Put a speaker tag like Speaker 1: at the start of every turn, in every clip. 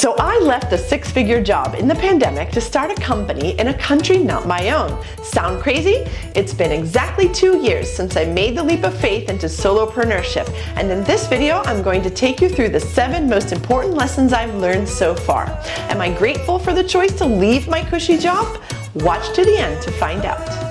Speaker 1: So I left a six-figure job in the pandemic to start a company in a country not my own. Sound crazy? It's been exactly 2 years since I made the leap of faith into solopreneurship, and in this video I'm going to take you through the 7 most important lessons I've learned so far. Am I grateful for the choice to leave my cushy job? Watch to the end to find out.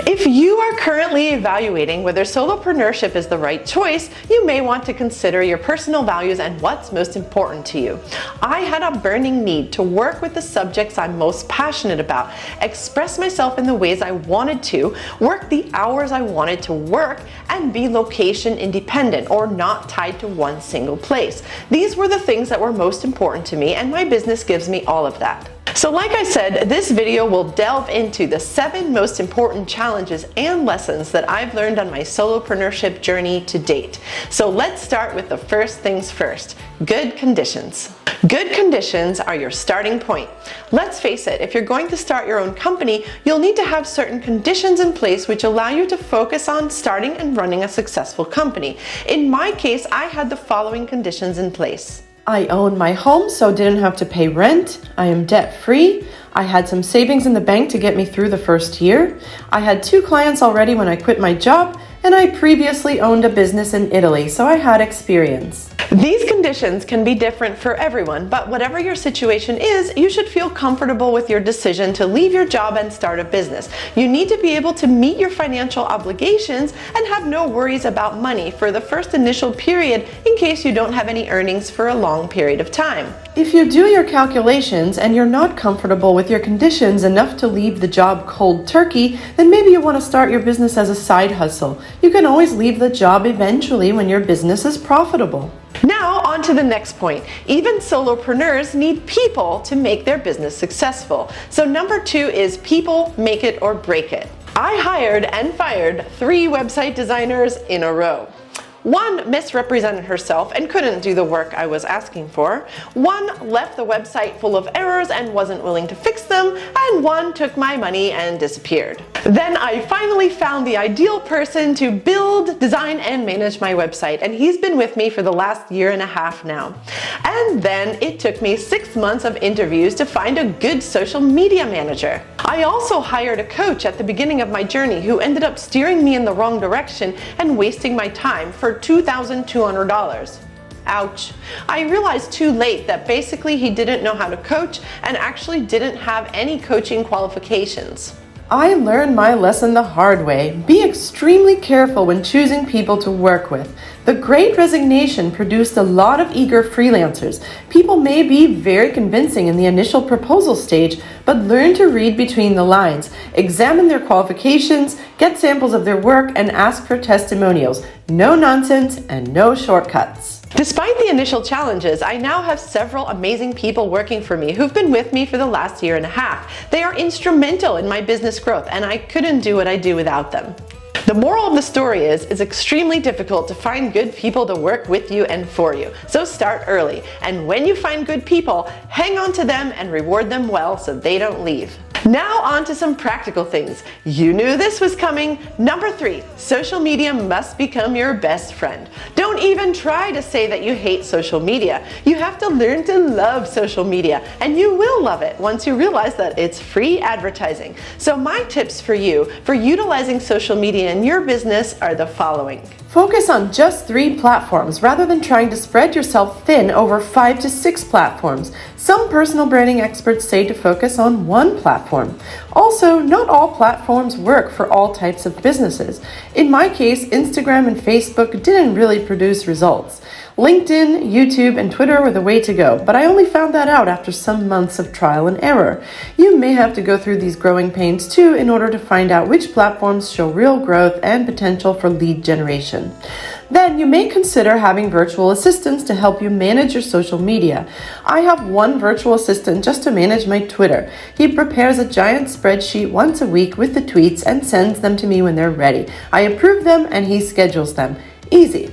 Speaker 1: If you are currently evaluating whether solopreneurship is the right choice, you may want to consider your personal values and what's most important to you. I had a burning need to work with the subjects I'm most passionate about, express myself in the ways I wanted to, work the hours I wanted to work, and be location independent or not tied to one single place. These were the things that were most important to me, and my business gives me all of that. So like I said, this video will delve into the 7 most important challenges and lessons that I've learned on my solopreneurship journey to date. So let's start with the first things first, good conditions. Good conditions are your starting point. Let's face it, if you're going to start your own company, you'll need to have certain conditions in place which allow you to focus on starting and running a successful company. In my case, I had the following conditions in place. I own my home, so didn't have to pay rent. I am debt-free. I had some savings in the bank to get me through the first year. I had 2 clients already when I quit my job, and I previously owned a business in Italy, so I had experience. These conditions can be different for everyone, but whatever your situation is, you should feel comfortable with your decision to leave your job and start a business. You need to be able to meet your financial obligations and have no worries about money for the first initial period in case you don't have any earnings for a long period of time. If you do your calculations and you're not comfortable with your conditions enough to leave the job cold turkey, then maybe you want to start your business as a side hustle. You can always leave the job eventually when your business is profitable. Now on to the next point. Even solopreneurs need people to make their business successful. So number 2 is people make it or break it. I hired and fired 3 website designers in a row. 1 misrepresented herself and couldn't do the work I was asking for. 1 left the website full of errors and wasn't willing to fix them. And 1 took my money and disappeared. Then I finally found the ideal person to build, design, and manage my website, and he's been with me for the last 1.5 years now. And then it took me 6 months of interviews to find a good social media manager. I also hired a coach at the beginning of my journey who ended up steering me in the wrong direction and wasting my time for $2,200. Ouch. I realized too late that basically he didn't know how to coach and actually didn't have any coaching qualifications. I learned my lesson the hard way. Be extremely careful when choosing people to work with. The Great Resignation produced a lot of eager freelancers. People may be very convincing in the initial proposal stage, but learn to read between the lines. Examine their qualifications, get samples of their work, and ask for testimonials. No nonsense and no shortcuts. Despite the initial challenges, I now have several amazing people working for me who've been with me for the last 1.5 years. They are instrumental in my business growth, and I couldn't do what I do without them. The moral of the story is, it's extremely difficult to find good people to work with you and for you. So start early, and when you find good people, hang on to them and reward them well so they don't leave. Now on to some practical things. You knew this was coming. Number 3, social media must become your best friend. Don't even try to say that you hate social media. You have to learn to love social media, and you will love it once you realize that it's free advertising. So my tips for you for utilizing social media in your business are the following. Focus on just 3 platforms rather than trying to spread yourself thin over 5 to 6 platforms. Some personal branding experts say to focus on 1 platform. Also, not all platforms work for all types of businesses. In my case, Instagram and Facebook didn't really produce results. LinkedIn, YouTube, and Twitter were the way to go, but I only found that out after some months of trial and error. You may have to go through these growing pains too in order to find out which platforms show real growth and potential for lead generation. Then you may consider having virtual assistants to help you manage your social media. I have 1 virtual assistant just to manage my Twitter. He prepares a giant spreadsheet once a week with the tweets and sends them to me when they're ready. I approve them and he schedules them. Easy.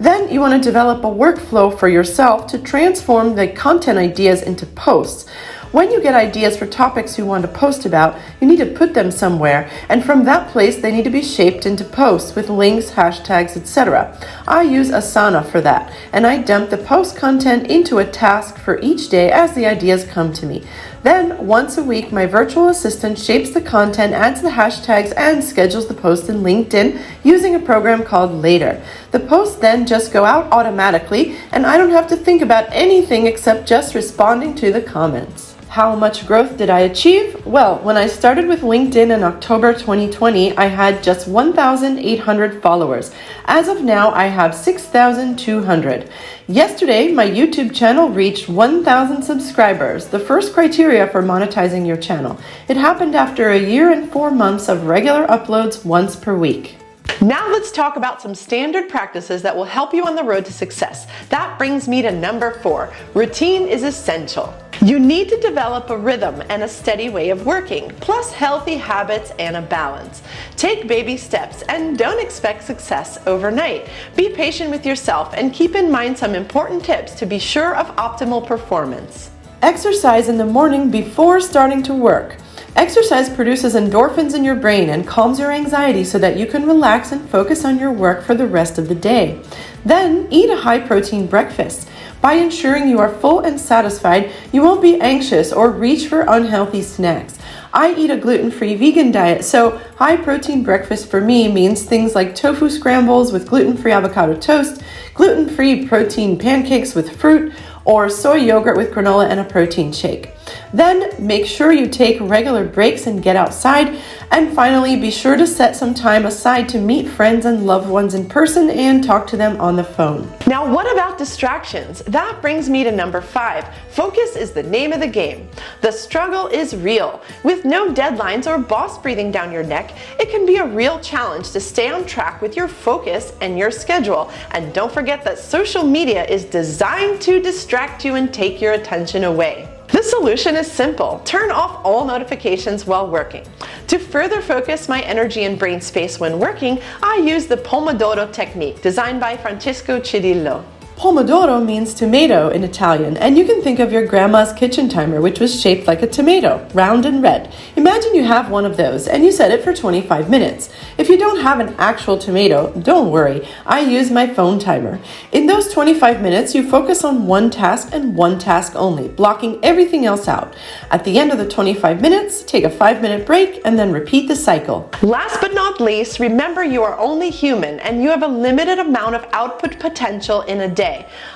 Speaker 1: Then you want to develop a workflow for yourself to transform the content ideas into posts. When you get ideas for topics you want to post about, you need to put them somewhere, and from that place they need to be shaped into posts with links, hashtags, etc. I use Asana for that, and I dump the post content into a task for each day as the ideas come to me. Then, once a week, my virtual assistant shapes the content, adds the hashtags, and schedules the post in LinkedIn using a program called Later. The posts then just go out automatically, and I don't have to think about anything except just responding to the comments. How much growth did I achieve? Well, when I started with LinkedIn in October 2020, I had just 1,800 followers. As of now, I have 6,200. Yesterday, my YouTube channel reached 1,000 subscribers, the first criteria for monetizing your channel. It happened after a year and 4 months of regular uploads once per week. Now let's talk about some standard practices that will help you on the road to success. That brings me to number 4. Routine is essential. You need to develop a rhythm and a steady way of working, plus healthy habits and a balance. Take baby steps and don't expect success overnight. Be patient with yourself and keep in mind some important tips to be sure of optimal performance. Exercise in the morning before starting to work. Exercise produces endorphins in your brain and calms your anxiety so that you can relax and focus on your work for the rest of the day. Then, eat a high-protein breakfast. By ensuring you are full and satisfied, you won't be anxious or reach for unhealthy snacks. I eat a gluten-free vegan diet, so high-protein breakfast for me means things like tofu scrambles with gluten-free avocado toast, gluten-free protein pancakes with fruit, or soy yogurt with granola and a protein shake. Then make sure you take regular breaks and get outside. And finally, be sure to set some time aside to meet friends and loved ones in person and talk to them on the phone. Now, what about distractions? That brings me to number 5. Focus is the name of the game. The struggle is real. With no deadlines or boss breathing down your neck, it can be a real challenge to stay on track with your focus and your schedule. And don't forget that social media is designed to distract you and take your attention away. The solution is simple. Turn off all notifications while working. To further focus my energy and brain space when working, I use the Pomodoro technique designed by Francesco Cirillo. Pomodoro means tomato in Italian, and you can think of your grandma's kitchen timer, which was shaped like a tomato, round and red. Imagine you have one of those, and you set it for 25 minutes. If you don't have an actual tomato, don't worry, I use my phone timer. In those 25 minutes, you focus on one task and one task only, blocking everything else out. At the end of the 25 minutes, take a 5-minute break, and then repeat the cycle. Last but not least, remember you are only human, and you have a limited amount of output potential in a day.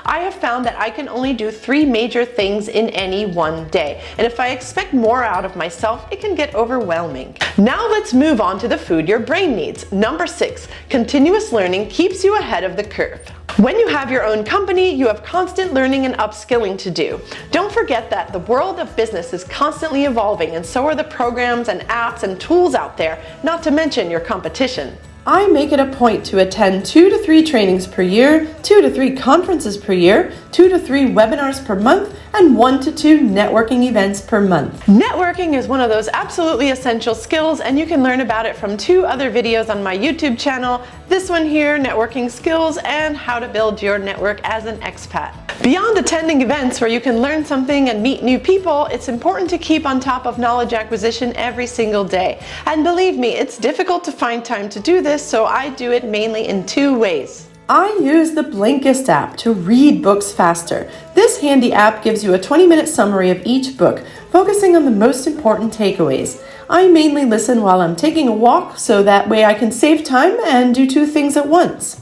Speaker 1: I have found that I can only do 3 major things in any one day, and if I expect more out of myself, it can get overwhelming. Now let's move on to the food your brain needs. Number 6, continuous learning keeps you ahead of the curve. When you have your own company, you have constant learning and upskilling to do. Don't forget that the world of business is constantly evolving, and so are the programs and apps and tools out there, not to mention your competition. I make it a point to attend 2 to 3 trainings per year, 2 to 3 conferences per year, 2 to 3 webinars per month, and 1 to 2 networking events per month. Networking is one of those absolutely essential skills, and you can learn about it from 2 other videos on my YouTube channel. This one here, Networking Skills, and How to Build Your Network as an Expat. Beyond attending events where you can learn something and meet new people, it's important to keep on top of knowledge acquisition every single day. And believe me, it's difficult to find time to do this, so I do it mainly in 2 ways. I use the Blinkist app to read books faster. This handy app gives you a 20-minute summary of each book, focusing on the most important takeaways. I mainly listen while I'm taking a walk, so that way I can save time and do 2 things at once.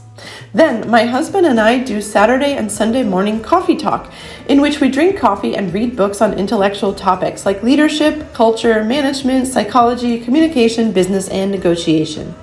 Speaker 1: Then, my husband and I do Saturday and Sunday morning coffee talk, in which we drink coffee and read books on intellectual topics like leadership, culture, management, psychology, communication, business, and negotiation.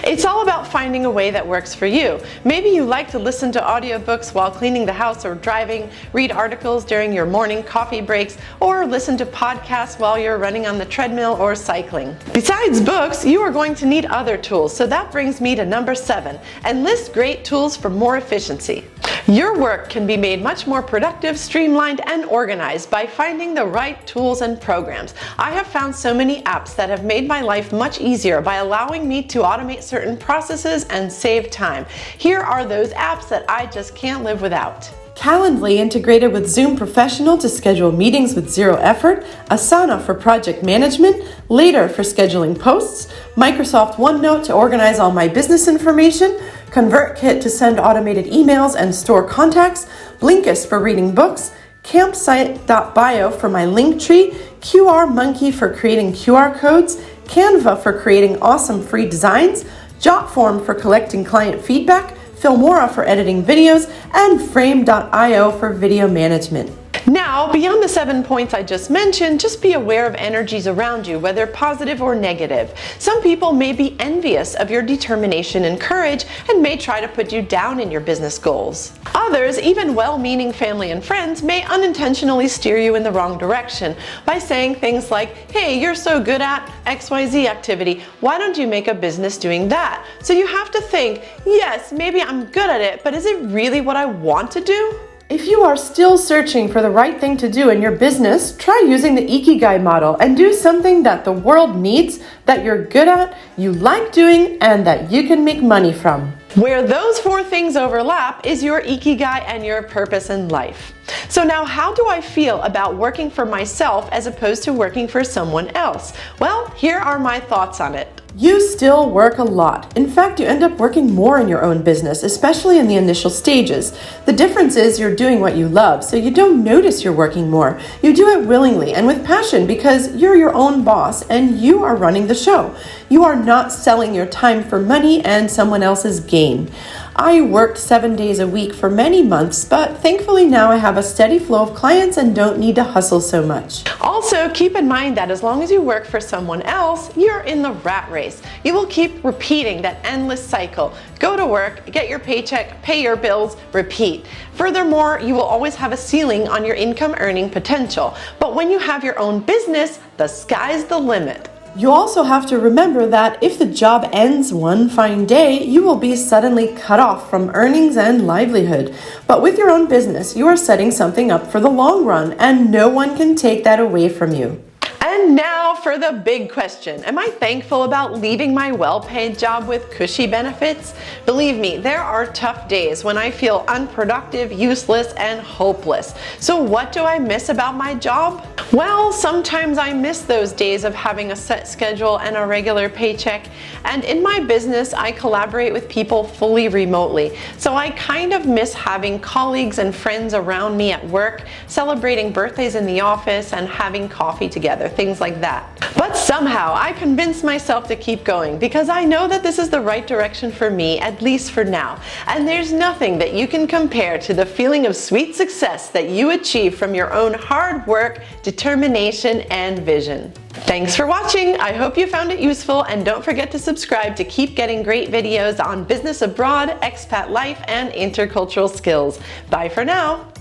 Speaker 1: It's all about finding a way that works for you. Maybe you like to listen to audiobooks while cleaning the house or driving, read articles during your morning coffee breaks, or listen to podcasts while you're running on the treadmill or cycling. Besides books, you are going to need other tools, so that brings me to number 7, enlist great tools for more efficiency. Your work can be made much more productive, streamlined, and organized by finding the right tools and programs. I have found so many apps that have made my life much easier by allowing me to automate certain processes and save time. Here are those apps that I just can't live without. Calendly integrated with Zoom Professional to schedule meetings with zero effort, Asana for project management, Later for scheduling posts, Microsoft OneNote to organize all my business information, ConvertKit to send automated emails and store contacts, Blinkist for reading books, Campsite.bio for my link tree, QR Monkey for creating QR codes, Canva for creating awesome free designs, Jotform for collecting client feedback, Filmora for editing videos, and Frame.io for video management. Now, beyond the 7 points I just mentioned, just be aware of energies around you, whether positive or negative. Some people may be envious of your determination and courage and may try to put you down in your business goals. Others, even well-meaning family and friends, may unintentionally steer you in the wrong direction by saying things like, hey, you're so good at XYZ activity, why don't you make a business doing that? So you have to think, yes, maybe I'm good at it, but is it really what I want to do? If you are still searching for the right thing to do in your business, try using the Ikigai model and do something that the world needs, that you're good at, you like doing, and that you can make money from. Where those 4 things overlap is your Ikigai and your purpose in life. So now, how do I feel about working for myself as opposed to working for someone else? Well, here are my thoughts on it. You still work a lot. In fact, you end up working more in your own business, especially in the initial stages. The difference is you're doing what you love, so you don't notice you're working more. You do it willingly and with passion because you're your own boss and you are running the show. You are not selling your time for money and someone else's gain. I worked 7 days a week for many months, but thankfully now I have a steady flow of clients and don't need to hustle so much. Also, keep in mind that as long as you work for someone else, you're in the rat race. You will keep repeating that endless cycle. Go to work, get your paycheck, pay your bills, repeat. Furthermore, you will always have a ceiling on your income earning potential. But when you have your own business, the sky's the limit. You also have to remember that if the job ends one fine day, you will be suddenly cut off from earnings and livelihood. But with your own business, you are setting something up for the long run, and no one can take that away from you. And now for the big question. Am I thankful about leaving my well-paid job with cushy benefits? Believe me, there are tough days when I feel unproductive, useless, and hopeless. So what do I miss about my job? Well, sometimes I miss those days of having a set schedule and a regular paycheck. And in my business, I collaborate with people fully remotely. So I kind of miss having colleagues and friends around me at work, celebrating birthdays in the office, and having coffee together, things like that. But somehow I convinced myself to keep going because I know that this is the right direction for me, at least for now. And there's nothing that you can compare to the feeling of sweet success that you achieve from your own hard work, determination, and vision. Thanks for watching. I hope you found it useful, and don't forget to subscribe to keep getting great videos on business abroad, expat life, and intercultural skills. Bye for now.